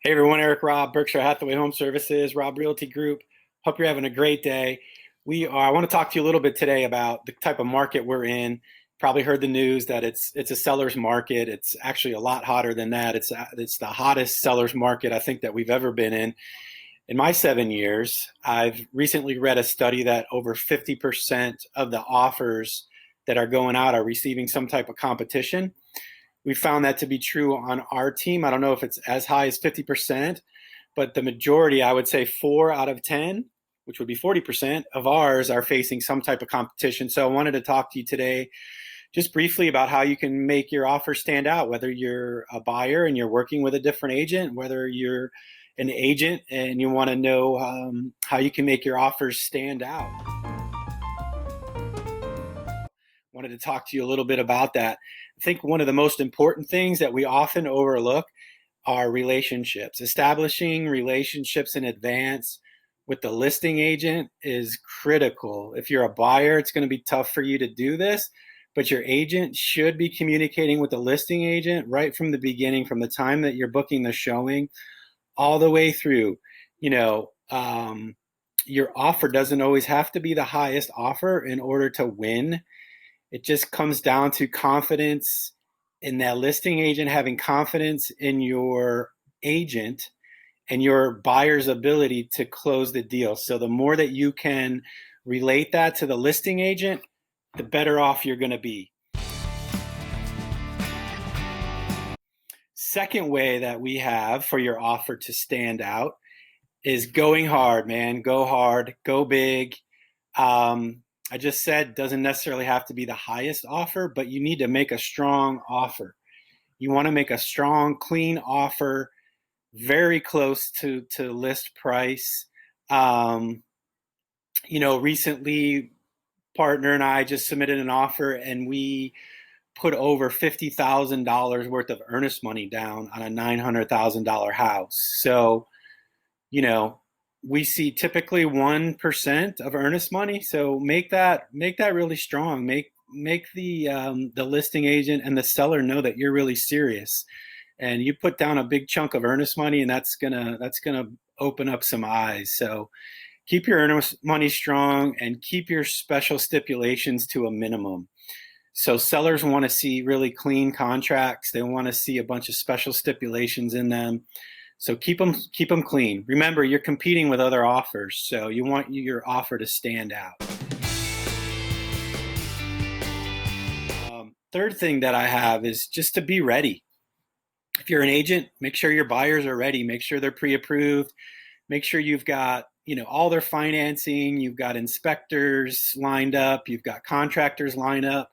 Hey everyone, Eric Robb, Berkshire Hathaway Home Services, Robb Realty Group. Hope you're having a great day. I want to talk to you a little bit today about the type of market we're in. Probably heard the news that it's a seller's market. It's actually a lot hotter than that. It's the hottest seller's market I think that we've ever been in. In my 7 years, I've recently read a study that over 50% of the offers that are going out are receiving some type of competition. We found that to be true on our team. I don't know if it's as high as 50%, but the majority, I would say 4 out of 10, which would be 40% of ours, are facing some type of competition. So I wanted to talk to you today just briefly about how you can make your offer stand out, whether you're a buyer and you're working with a different agent, whether you're an agent and you want to know how you can make your offers stand out. Wanted to talk to you a little bit about that. I think one of the most important things that we often overlook are relationships. Establishing relationships in advance with the listing agent is critical. If you're a buyer, it's going to be tough for you to do this, but your agent should be communicating with the listing agent right from the beginning, from the time that you're booking the showing all the way through. Your offer doesn't always have to be the highest offer in order to win. It just comes down to confidence in that listing agent, having confidence in your agent and your buyer's ability to close the deal. So the more that you can relate that to the listing agent, the better off you're going to be. Second way that we have for your offer to stand out is going hard, man. Go hard, go big. I just said doesn't necessarily have to be the highest offer, but you need to make a strong offer. You want to make a strong, clean offer, very close to list price. Recently, partner and I just submitted an offer and we put over $50,000 worth of earnest money down on a $900,000 house. So, we see typically 1% of earnest money. So make that really strong. Make the listing agent and the seller know that you're really serious. And you put down a big chunk of earnest money, and that's gonna open up some eyes. So keep your earnest money strong and keep your special stipulations to a minimum. So sellers want to see really clean contracts. They want to see a bunch of special stipulations in them. So keep them clean. Remember, you're competing with other offers, so you want your offer to stand out. Third thing that I have is just to be ready. If you're an agent, make sure your buyers are ready. Make sure they're pre-approved. Make sure you've got all their financing. You've got inspectors lined up. You've got contractors lined up.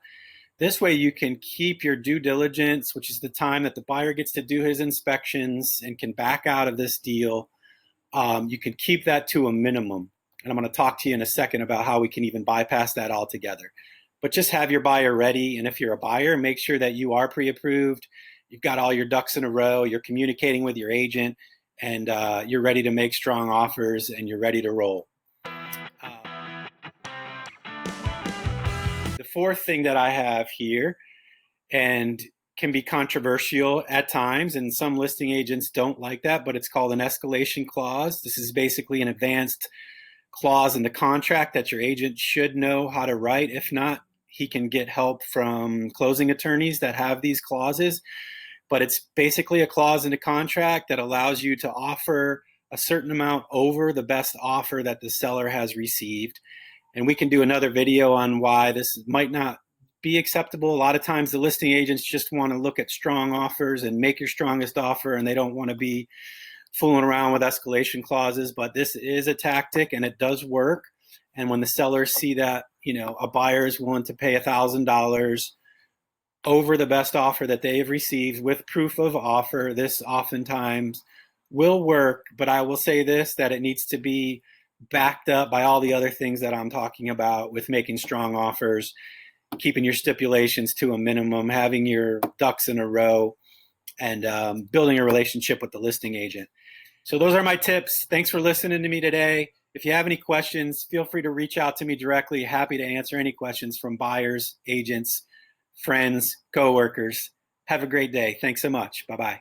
This way you can keep your due diligence, which is the time that the buyer gets to do his inspections and can back out of this deal. You can keep that to a minimum. And I'm going to talk to you in a second about how we can even bypass that altogether. But just have your buyer ready. And if you're a buyer, make sure that you are pre-approved. You've got all your ducks in a row. You're communicating with your agent and you're ready to make strong offers and you're ready to roll. The fourth thing that I have here, and can be controversial at times, and some listing agents don't like that, but it's called an escalation clause. This is basically an advanced clause in the contract that your agent should know how to write. If not, he can get help from closing attorneys that have these clauses. But it's basically a clause in the contract that allows you to offer a certain amount over the best offer that the seller has received. And we can do another video on why this might not be acceptable. A lot of times the listing agents just want to look at strong offers and make your strongest offer, and they don't want to be fooling around with escalation clauses. But this is a tactic and it does work. And when the sellers see that, a buyer is willing to pay $1,000 over the best offer that they have received with proof of offer, this oftentimes will work. But I will say this, that it needs to be backed up by all the other things that I'm talking about with making strong offers, keeping your stipulations to a minimum, having your ducks in a row, and building a relationship with the listing agent. So those are my tips. Thanks for listening to me today. If you have any questions, feel free to reach out to me directly. Happy to answer any questions from buyers, agents, friends, coworkers. Have a great day. Thanks so much. Bye-bye.